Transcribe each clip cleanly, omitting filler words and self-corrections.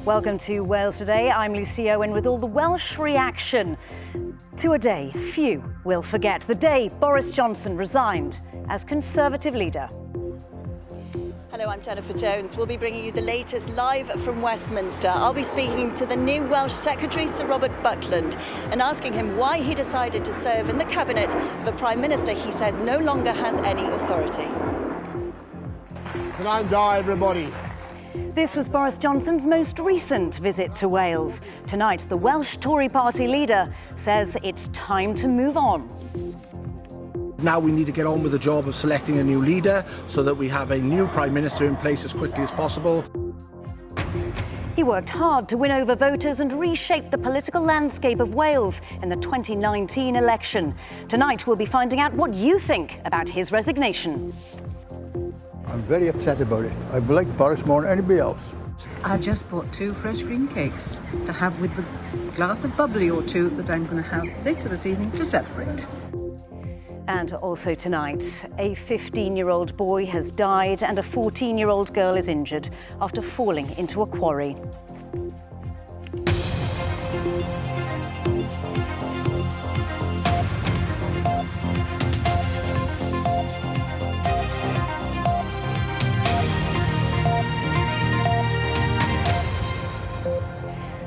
Welcome to Wales Today. I'm Lucy Owen with all the Welsh reaction to a day few will forget. The day Boris Johnson resigned as Conservative leader. Hello, I'm Jennifer Jones. We'll be bringing you the latest live from Westminster. I'll be speaking to the new Welsh Secretary, Sir Robert Buckland, and asking him why he decided to serve in the cabinet of a Prime Minister he says no longer has any authority. Can I die, everybody? This was Boris Johnson's most recent visit to Wales. Tonight, the Welsh Tory party leader says it's time to move on. Now we need to get on with the job of selecting a new leader so that we have a new Prime Minister in place as quickly as possible. He worked hard to win over voters and reshape the political landscape of Wales in the 2019 election. Tonight, we'll be finding out what you think about his resignation. I'm very upset about it. I like Boris more than anybody else. I just bought 2 fresh green cakes to have with the glass of bubbly or 2 that I'm going to have later this evening to celebrate. And also tonight, a 15-year-old boy has died and a 14-year-old girl is injured after falling into a quarry.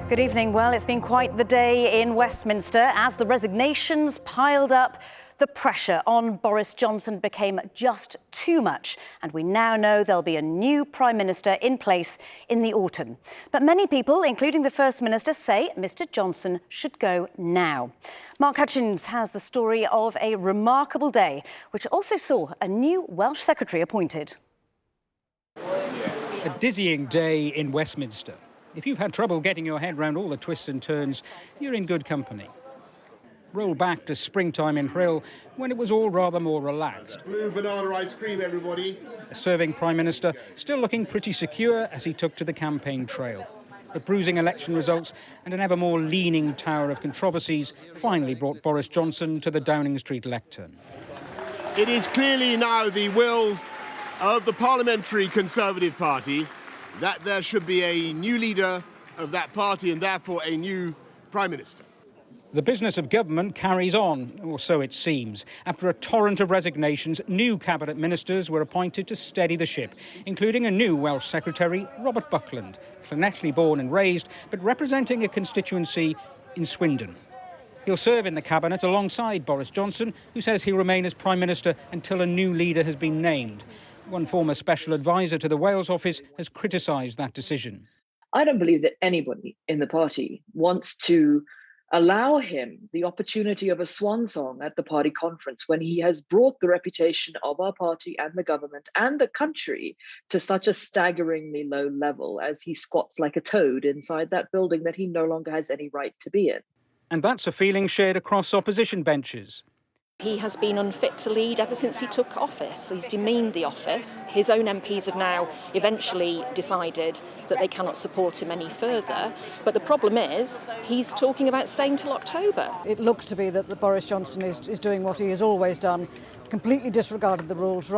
Good evening. Well, it's been quite the day in Westminster as the resignations piled up. The pressure on Boris Johnson became just too much, and we now know there'll be a new Prime Minister in place in the autumn. But many people, including the First Minister, say Mr Johnson should go now. Mark Hutchins has the story of a remarkable day, which also saw a new Welsh Secretary appointed. A dizzying day in Westminster. If you've had trouble getting your head round all the twists and turns, you're in good company. Roll back to springtime in Rhyl, when it was all rather more relaxed. Blue banana ice cream, everybody. The serving Prime Minister still looking pretty secure as he took to the campaign trail. The bruising election results and an ever more leaning tower of controversies finally brought Boris Johnson to the Downing Street lectern. It is clearly now the will of the Parliamentary Conservative Party that there should be a new leader of that party and therefore a new Prime Minister. The business of government carries on, or so it seems. After a torrent of resignations, new cabinet ministers were appointed to steady the ship, including a new Welsh Secretary, Robert Buckland, Llanelli born and raised, but representing a constituency in Swindon. He'll serve in the cabinet alongside Boris Johnson, who says he'll remain as Prime Minister until a new leader has been named. One former special advisor to the Wales office has criticised that decision. I don't believe that anybody in the party wants to allow him the opportunity of a swan song at the party conference when he has brought the reputation of our party and the government and the country to such a staggeringly low level as he squats like a toad inside that building that he no longer has any right to be in. And that's a feeling shared across opposition benches. He has been unfit to lead ever since he took office. He's demeaned the office. His own MPs have now eventually decided that they cannot support him any further. But the problem is, he's talking about staying till October. It looks to be that Boris Johnson is doing what he has always done, completely disregarded the rules,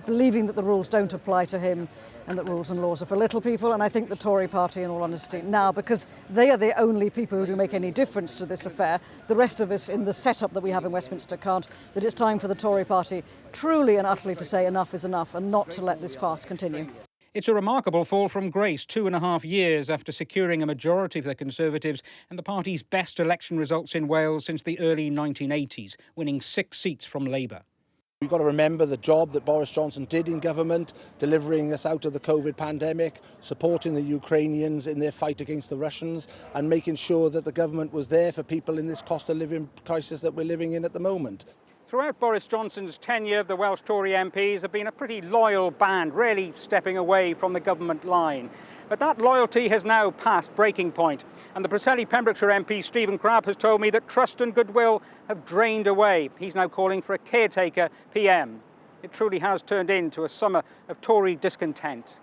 believing that the rules don't apply to him and that rules and laws are for little people. And I think the Tory party, in all honesty, now, because they are the only people who do make any difference to this affair, the rest of us in the setup that we have in Westminster can't, that it's time for the Tory party truly and utterly to say enough is enough and not to let this farce continue. It's a remarkable fall from grace 2.5 years after securing a majority for the Conservatives and the party's best election results in Wales since the early 1980s, winning 6 seats from Labour. We've got to remember the job that Boris Johnson did in government, delivering us out of the COVID pandemic, supporting the Ukrainians in their fight against the Russians, and making sure that the government was there for people in this cost of living crisis that we're living in at the moment. Throughout Boris Johnson's tenure, the Welsh Tory MPs have been a pretty loyal band, rarely stepping away from the government line. But that loyalty has now passed breaking point, and the Preseli-Pembrokeshire MP Stephen Crabb has told me that trust and goodwill have drained away. He's now calling for a caretaker PM. It truly has turned into a summer of Tory discontent.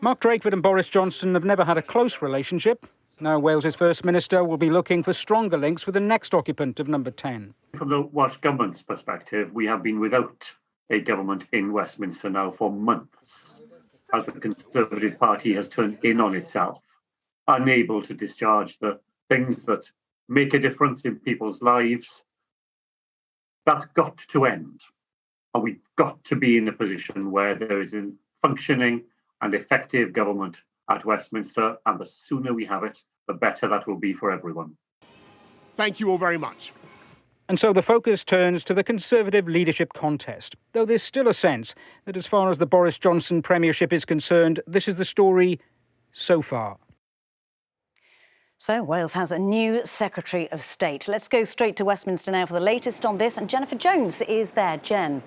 Mark Drakeford and Boris Johnson have never had a close relationship. Now Wales's First Minister will be looking for stronger links with the next occupant of number 10. From the Welsh Government's perspective, we have been without a government in Westminster now for months, as the Conservative Party has turned in on itself unable to discharge the things that make a difference in people's lives. That's got to end. And we've got to be in a position where there is a functioning and effective government at Westminster, and the sooner we have it, the better that will be for everyone. Thank you all very much. And so the focus turns to the Conservative leadership contest, though there's still a sense that as far as the Boris Johnson premiership is concerned, this is the story so far. So Wales has a new Secretary of State. Let's go straight to Westminster now for the latest on this. And Jennifer Jones is there. Jen.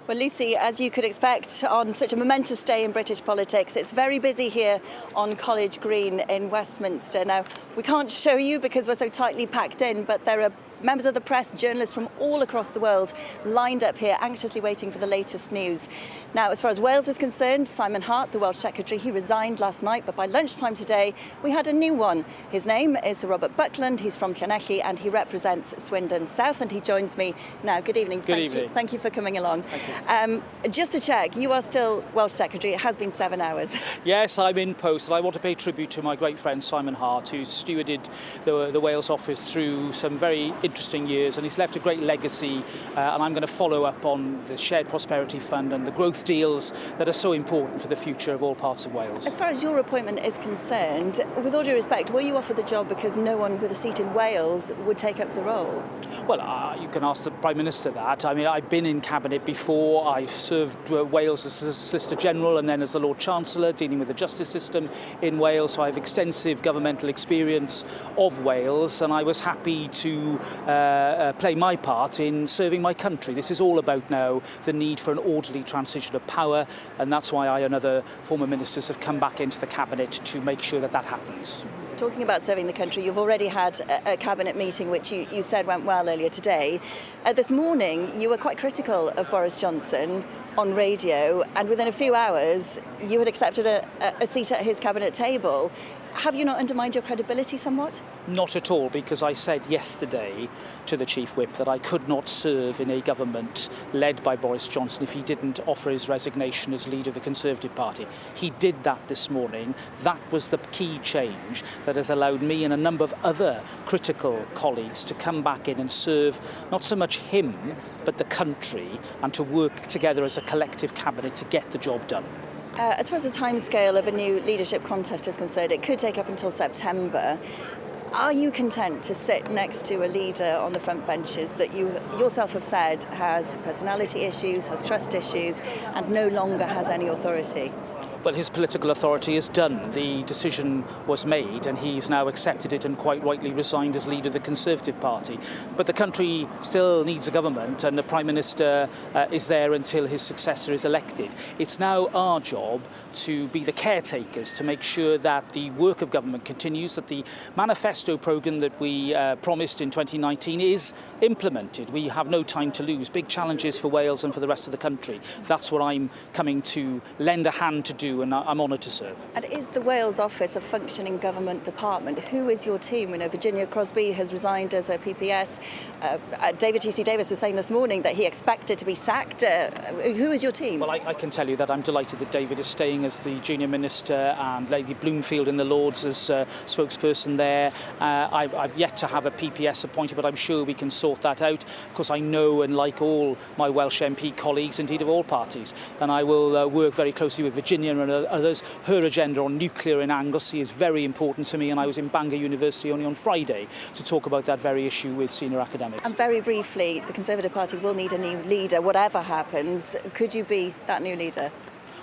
Well, Lucy, as you could expect on such a momentous day in British politics, it's very busy here on College Green in Westminster. Now, we can't show you because we're so tightly packed in, but there are members of the press, journalists from all across the world lined up here, anxiously waiting for the latest news. Now, as far as Wales is concerned, Simon Hart, the Welsh Secretary, he resigned last night, but by lunchtime today, we had a new one. His name is Sir Robert Buckland. He's from Llanelli and he represents Swindon South, and he joins me now. Good evening. Good evening. Thank you for coming along. Just to check, you are still Welsh Secretary. It has been 7 hours. Yes, I'm in post, and I want to pay tribute to my great friend Simon Hart, who's stewarded the Wales office through some very interesting years, and he's left a great legacy, and I'm going to follow up on the Shared Prosperity Fund and the growth deals that are so important for the future of all parts of Wales. As far as your appointment is concerned, with all due respect, were you offered the job because no one with a seat in Wales would take up the role? Well, you can ask the Prime Minister that. I mean, I've been in Cabinet before. I've served Wales as a Solicitor General and then as the Lord Chancellor, dealing with the justice system in Wales, so I have extensive governmental experience of Wales, and I was happy to play my part in serving my country. This is all about now the need for an orderly transition of power, and that's why I and other former ministers have come back into the Cabinet to make sure that that happens. Talking about serving the country, you've already had a Cabinet meeting which you said went well earlier today. This morning you were quite critical of Boris Johnson on radio, and within a few hours you had accepted a seat at his Cabinet table. Have you not undermined your credibility somewhat? Not at all, because I said yesterday to the Chief Whip that I could not serve in a government led by Boris Johnson if he didn't offer his resignation as leader of the Conservative Party. He did that this morning. That was the key change that has allowed me and a number of other critical colleagues to come back in and serve not so much him, but the country, and to work together as a collective cabinet to get the job done. As far as the timescale of a new leadership contest is concerned, it could take up until September. Are you content to sit next to a leader on the front benches that you yourself have said has personality issues, has trust issues, and no longer has any authority? Well, his political authority is done. The decision was made and he's now accepted it and quite rightly resigned as leader of the Conservative Party. But the country still needs a government, and the Prime Minister is there until his successor is elected. It's now our job to be the caretakers, to make sure that the work of government continues, that the manifesto programme that we promised in 2019 is implemented. We have no time to lose. Big challenges for Wales and for the rest of the country. That's what I'm coming to lend a hand to do, and I'm honoured to serve. And is the Wales office a functioning government department? Who is your team? We know Virginia Crosby has resigned as a PPS. David T.C. Davis was saying this morning that he expected to be sacked. Who is your team? Well, I can tell you that I'm delighted that David is staying as the junior minister and Lady Bloomfield in the Lords as spokesperson there. I've yet to have a PPS appointed, but I'm sure we can sort that out. Of course, I know and like all my Welsh MP colleagues, indeed of all parties, and I will work very closely with Virginia and others. Her agenda on nuclear in Anglesey is very important to me, and I was in Bangor University only on Friday to talk about that very issue with senior academics. And very briefly, the Conservative Party will need a new leader, whatever happens. Could you be that new leader?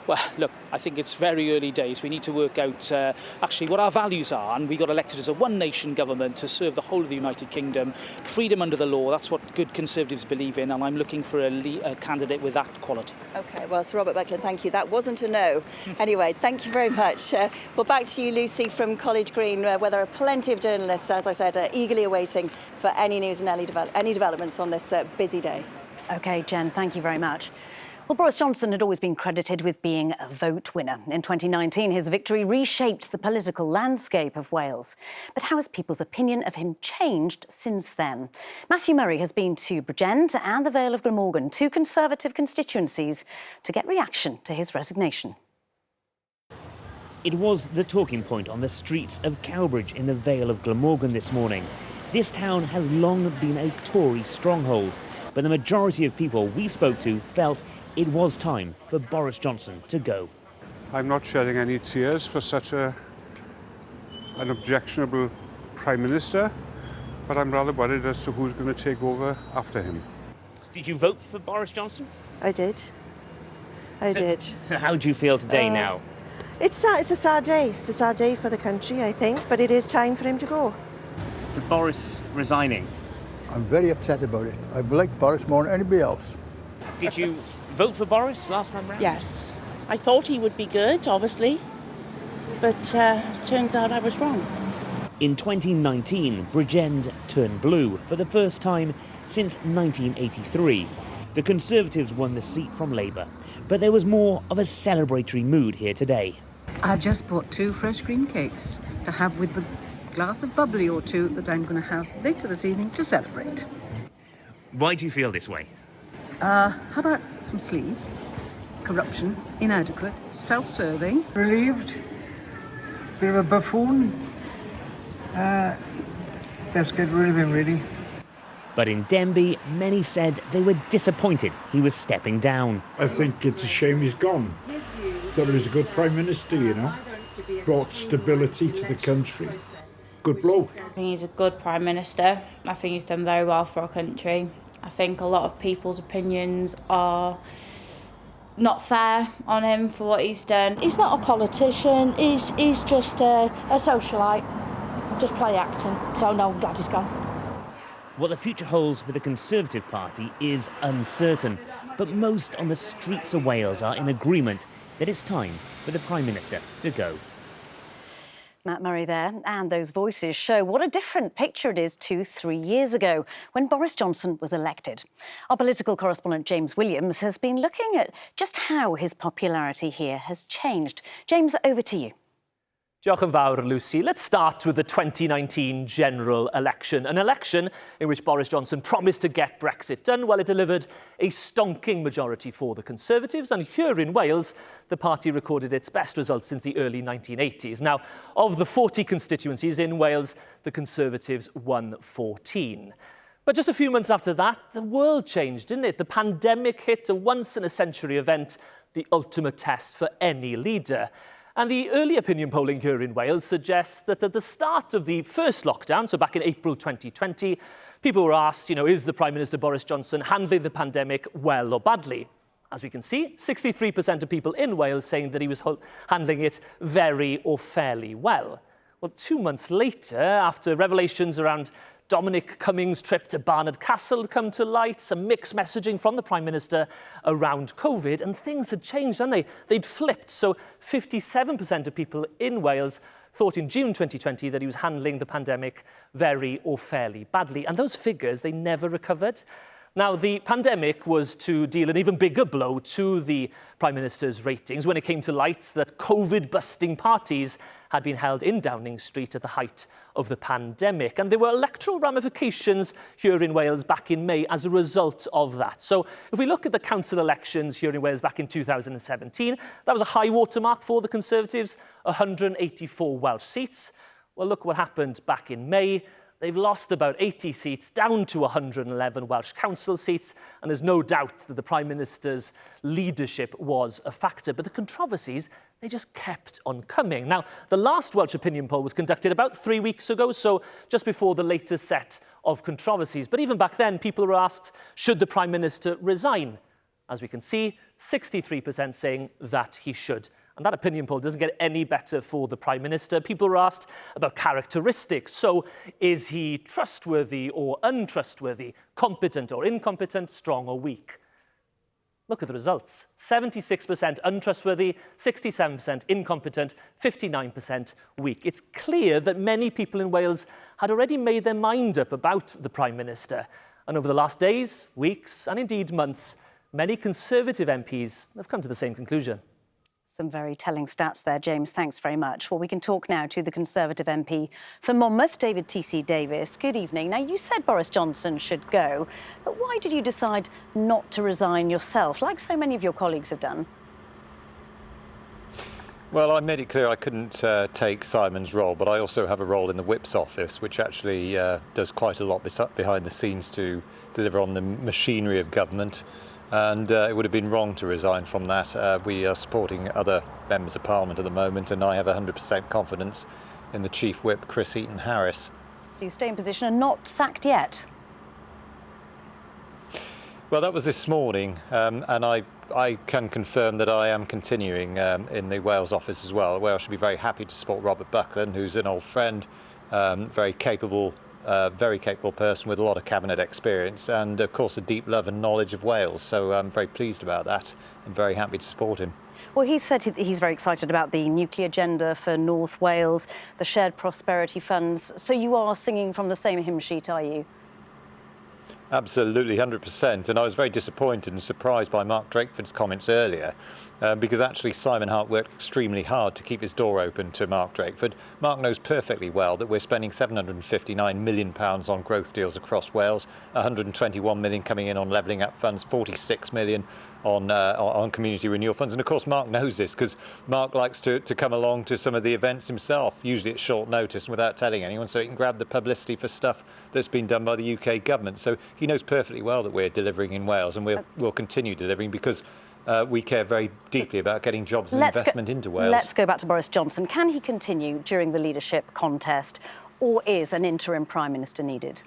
Well, look, I think it's very early days. We need to work out actually what our values are, and we got elected as a one-nation government to serve the whole of the United Kingdom. Freedom under the law, that's what good Conservatives believe in, and I'm looking for a candidate with that quality. OK, well, Sir Robert Buckland, thank you. That wasn't a no. Anyway, thank you very much. Well, back to you, Lucy, from College Green, where there are plenty of journalists, as I said, eagerly awaiting for any news and any developments on this busy day. OK, Jen, thank you very much. Well, Boris Johnson had always been credited with being a vote winner. In 2019, his victory reshaped the political landscape of Wales. But how has people's opinion of him changed since then? Matthew Murray has been to Bridgend and the Vale of Glamorgan, two Conservative constituencies, to get reaction to his resignation. It was the talking point on the streets of Cowbridge in the Vale of Glamorgan this morning. This town has long been a Tory stronghold, but the majority of people we spoke to felt it was time for Boris Johnson to go. I'm not shedding any tears for such an objectionable Prime Minister, but I'm rather worried as to who's going to take over after him. Did you vote for Boris Johnson? I did. I did. So how do you feel today now? It's a sad day. It's a sad day for the country, I think, but it is time for him to go. To Boris resigning? I'm very upset about it. I like Boris more than anybody else. Did you vote for Boris last time round? Yes. I thought he would be good, obviously, but turns out I was wrong. In 2019, Bridgend turned blue for the first time since 1983. The Conservatives won the seat from Labour, but there was more of a celebratory mood here today. I just bought 2 fresh cream cakes to have with the glass of bubbly or 2 that I'm going to have later this evening to celebrate. Why do you feel this way? How about some sleaze? Corruption, inadequate, self-serving. Relieved, bit of a buffoon. Let's get rid of him, really. But in Denby, many said they were disappointed he was stepping down. I think it's a shame he's gone. Thought he was a good Prime Minister, you know. Brought stability to the country. Good bloke. I think he's a good Prime Minister. I think he's done very well for our country. I think a lot of people's opinions are not fair on him for what he's done. He's not a politician, he's just a socialite, just play acting. So no, I'm glad he's gone. What the future holds for the Conservative Party is uncertain, but most on the streets of Wales are in agreement that it's time for the Prime Minister to go. Matt Murray there, and those voices show what a different picture it is to 3 years ago when Boris Johnson was elected. Our political correspondent James Williams has been looking at just how his popularity here has changed. James, over to you. Diolch yn fawr, Lucy. Let's start with the 2019 general election, an election in which Boris Johnson promised to get Brexit done. Well, it delivered a stonking majority for the Conservatives, and here in Wales, the party recorded its best results since the early 1980s. Now, of the 40 constituencies in Wales, the Conservatives won 14. But just a few months after that, the world changed, didn't it? The pandemic hit, a once-in-a-century event, the ultimate test for any leader. And the early opinion polling here in Wales suggests that at the start of the first lockdown, so back in April 2020, people were asked, is the Prime Minister Boris Johnson handling the pandemic well or badly? As we can see, 63% of people in Wales saying that he was handling it very or fairly well. Well, 2 months later, after revelations around Dominic Cummings' trip to Barnard Castle had come to light, some mixed messaging from the Prime Minister around COVID, and things had changed, hadn't they? They'd flipped, so 57% of people in Wales thought in June 2020 that he was handling the pandemic very or fairly badly. And those figures, they never recovered. Now, the pandemic was to deal an even bigger blow to the Prime Minister's ratings when it came to light that COVID-busting parties had been held in Downing Street at the height of the pandemic. And there were electoral ramifications here in Wales back in May as a result of that. So if we look at the council elections here in Wales back in 2017, that was a high watermark for the Conservatives, 184 Welsh seats. Well, look what happened back in May. They've lost about 80 seats, down to 111 Welsh council seats, and there's no doubt that the Prime Minister's leadership was a factor. But the controversies, they just kept on coming. Now, the last Welsh opinion poll was conducted about 3 weeks ago, so just before the latest set of controversies. But even back then, people were asked, should the Prime Minister resign? As we can see, 63% saying that he should. And that opinion poll doesn't get any better for the Prime Minister. People were asked about characteristics. So is he trustworthy or untrustworthy, competent or incompetent, strong or weak? Look at the results. 76% untrustworthy, 67% incompetent, 59% weak. It's clear that many people in Wales had already made their mind up about the Prime Minister. And over the last days, weeks, and indeed months, many Conservative MPs have come to the same conclusion. Some very telling stats there, James. Thanks very much. Well, we can talk now to the Conservative MP for Monmouth, David T.C. Davis. Good evening. Now, you said Boris Johnson should go, but why did you decide not to resign yourself, like so many of your colleagues have done? Well, I made it clear I couldn't take Simon's role, but I also have a role in the Whip's office, which actually does quite a lot behind the scenes to deliver on the machinery of government. And it would have been wrong to resign from that. We are supporting other members of Parliament at the moment, and I have 100% confidence in the Chief Whip, Chris Eaton-Harris. So you stay in position and not sacked yet? Well, that was this morning, and I can confirm that I am continuing in the Wales office as well. Wales should be very happy to support Robert Buckland, who's an old friend, very capable person with a lot of cabinet experience, and of course a deep love and knowledge of Wales. So I'm very pleased about that and very happy to support him. Well, he said he's very excited about the nuclear agenda for North Wales, the shared prosperity funds. So you are singing from the same hymn sheet, are you? Absolutely, 100%. And I was very disappointed and surprised by Mark Drakeford's comments earlier, because actually Simon Hart worked extremely hard to keep his door open to Mark Drakeford. Mark knows perfectly well that we're spending £759 million on growth deals across Wales, 121 million coming in on levelling up funds, 46 million on community renewal funds. And of course Mark knows this because Mark likes to come along to some of the events himself, usually at short notice and without telling anyone, so he can grab the publicity for stuff that's been done by the UK government. So he knows perfectly well that we're delivering in Wales, and we'll continue delivering because we care very deeply about getting jobs and investment into Wales. Let's go back to Boris Johnson. Can he continue during the leadership contest, or is an interim Prime Minister needed?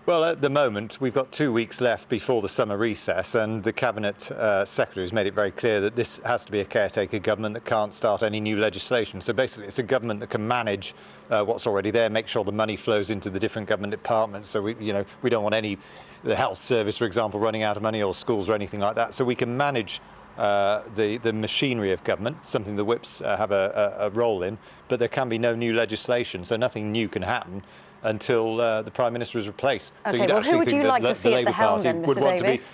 Well, at the moment, we've got 2 weeks left before the summer recess, and the Cabinet Secretary has made it very clear that this has to be a caretaker government that can't start any new legislation. So basically, it's a government that can manage what's already there, make sure the money flows into the different government departments. So we don't want the health service, for example, running out of money, or schools or anything like that. So we can manage the machinery of government, something the Whips have a role in, but there can be no new legislation, so nothing new can happen until the Prime Minister is replaced. Okay, so well, who would you like to see at the helm then, Mr. Davis?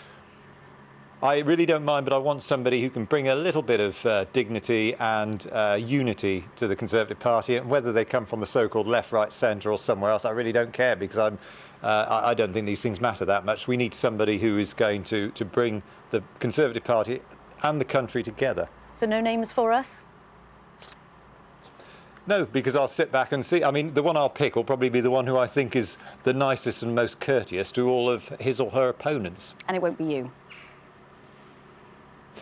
I really don't mind, but I want somebody who can bring a little bit of dignity and unity to the Conservative Party, and whether they come from the so-called left, right, centre or somewhere else, I really don't care, because I don't think these things matter that much. We need somebody who is going to bring the Conservative Party and the country together. So no names for us? No, because I'll sit back and see. I mean, the one I'll pick will probably be the one who I think is the nicest and most courteous to all of his or her opponents. And it won't be you?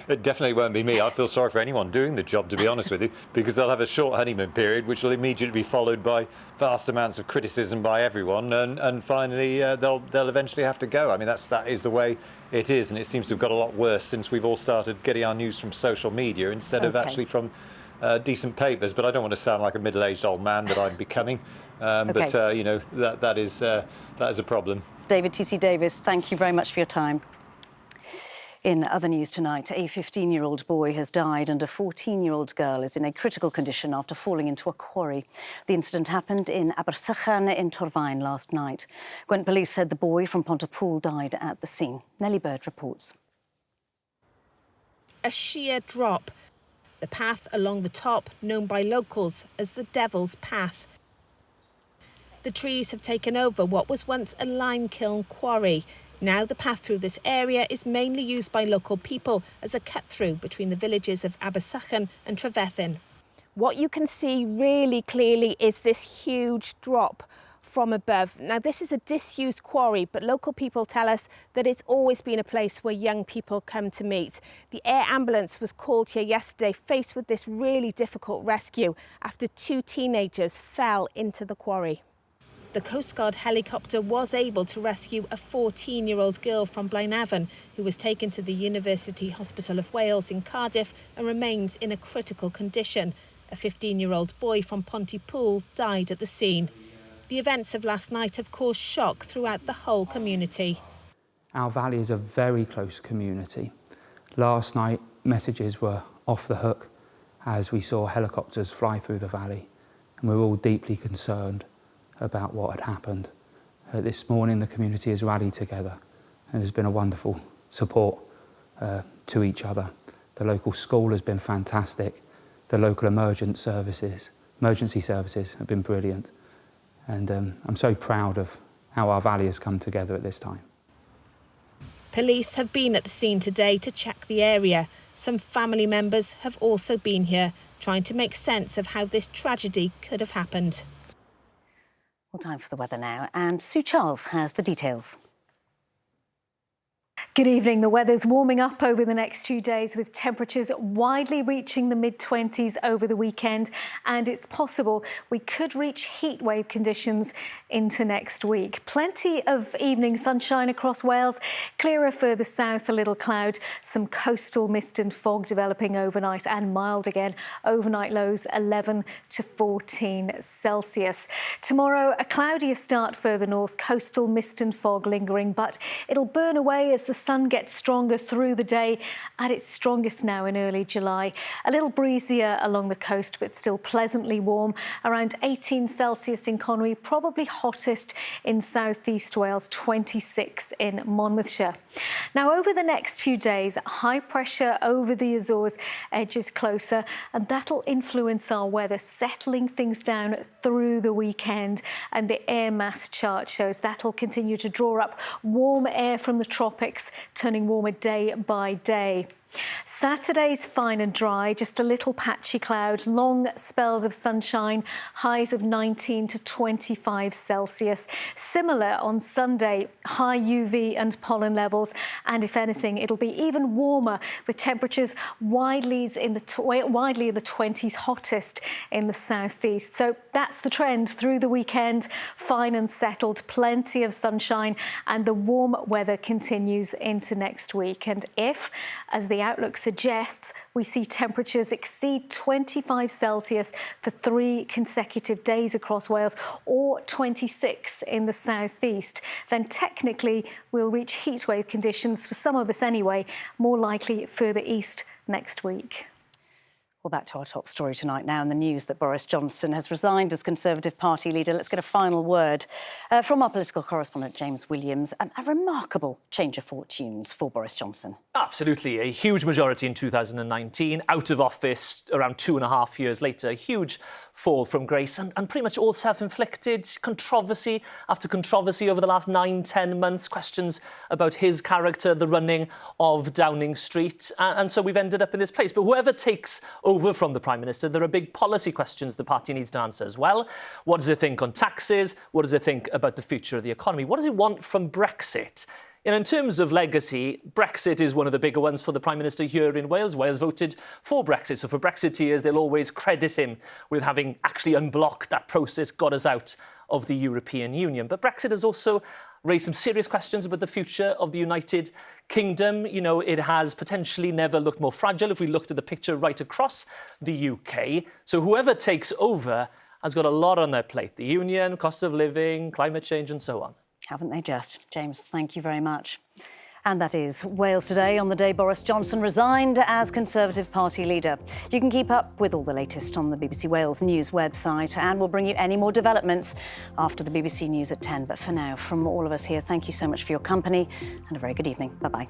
It definitely won't be me. I feel sorry for anyone doing the job, to be honest with you, because they'll have a short honeymoon period, which will immediately be followed by vast amounts of criticism by everyone, and finally they'll eventually have to go. I mean, that is the way it is, and it seems to have got a lot worse since we've all started getting our news from social media instead of actually from decent papers. But I don't want to sound like a middle-aged old man that I'm becoming. But that is a problem. David T.C. Davis, thank you very much for your time. In other news tonight, a 15-year-old boy has died and a 14-year-old girl is in a critical condition after falling into a quarry. The incident happened in Abersychan in Torfaen last night. Gwent police said the boy from Pontypool died at the scene. Nellie Bird reports. A sheer drop. The path along the top, known by locals as the Devil's Path. The trees have taken over what was once a lime kiln quarry. Now the path through this area is mainly used by local people as a cut-through between the villages of Abersychan and Trefethin. What you can see really clearly is this huge drop from above. Now this is a disused quarry, but local people tell us that it's always been a place where young people come to meet. The air ambulance was called here yesterday, faced with this really difficult rescue after 2 teenagers fell into the quarry. The Coast Guard helicopter was able to rescue a 14-year-old girl from Blaenavon who was taken to the University Hospital of Wales in Cardiff and remains in a critical condition. A 15-year-old boy from Pontypool died at the scene. The events of last night have caused shock throughout the whole community. Our valley is a very close community. Last night, messages were off the hook as we saw helicopters fly through the valley, and we were all deeply concerned about what had happened. This morning the community has rallied together and there's been a wonderful support to each other. The local school has been fantastic. The local emergency services have been brilliant. And I'm so proud of how our valley has come together at this time. Police have been at the scene today to check the area. Some family members have also been here, trying to make sense of how this tragedy could have happened. Well, time for the weather now, and Sue Charles has the details. Good evening. The weather's warming up over the next few days, with temperatures widely reaching the mid-20s over the weekend, and it's possible we could reach heatwave conditions into next week. Plenty of evening sunshine across Wales, clearer further south, a little cloud, some coastal mist and fog developing overnight, and mild again. Overnight lows 11 to 14 Celsius. Tomorrow, a cloudier start further north, coastal mist and fog lingering, but it'll burn away as the sun gets stronger through the day, at its strongest now in early July. A little breezier along the coast, but still pleasantly warm, around 18 Celsius in Conwy, probably hottest in southeast Wales, 26 in Monmouthshire. Now, over the next few days, high pressure over the Azores edges closer, and that'll influence our weather, settling things down through the weekend. And the air mass chart shows that'll continue to draw up warm air from the tropics, turning warmer day by day. Saturday's fine and dry, just a little patchy cloud, long spells of sunshine, highs of 19 to 25 Celsius. Similar on Sunday, high UV and pollen levels, and if anything, it'll be even warmer, with temperatures widely in the 20s, hottest in the southeast. So that's the trend through the weekend. Fine and settled, plenty of sunshine, and the warm weather continues into next week. And if, as the outlook suggests, we see temperatures exceed 25 Celsius for 3 consecutive days across Wales, or 26 in the southeast, then technically we'll reach heatwave conditions, for some of us anyway, more likely further east next week. Well, back to our top story tonight now, in the news that Boris Johnson has resigned as Conservative Party leader. Let's get a final word from our political correspondent, James Williams. A remarkable change of fortunes for Boris Johnson. Absolutely. A huge majority in 2019, out of office around 2.5 years later. A huge fall from grace, and pretty much all self-inflicted. Controversy after controversy over the last 9-10 months. Questions about his character, the running of Downing Street. And so we've ended up in this place. But whoever takes over from the Prime Minister, there are big policy questions the party needs to answer as well. What does it think on taxes? What does it think about the future of the economy? What does it want from Brexit? You know, in terms of legacy, Brexit is one of the bigger ones for the Prime Minister here in Wales. Wales voted for Brexit, so for Brexiteers, they'll always credit him with having actually unblocked that process, got us out of the European Union. But Brexit has also raised some serious questions about the future of the United Kingdom. You know, it has potentially never looked more fragile if we looked at the picture right across the UK. So whoever takes over has got a lot on their plate. The union, cost of living, climate change and so on. Haven't they just? James, thank you very much. And that is Wales Today, on the day Boris Johnson resigned as Conservative Party leader. You can keep up with all the latest on the BBC Wales News website, and we'll bring you any more developments after the BBC News at 10. But for now, from all of us here, thank you so much for your company and a very good evening. Bye-bye.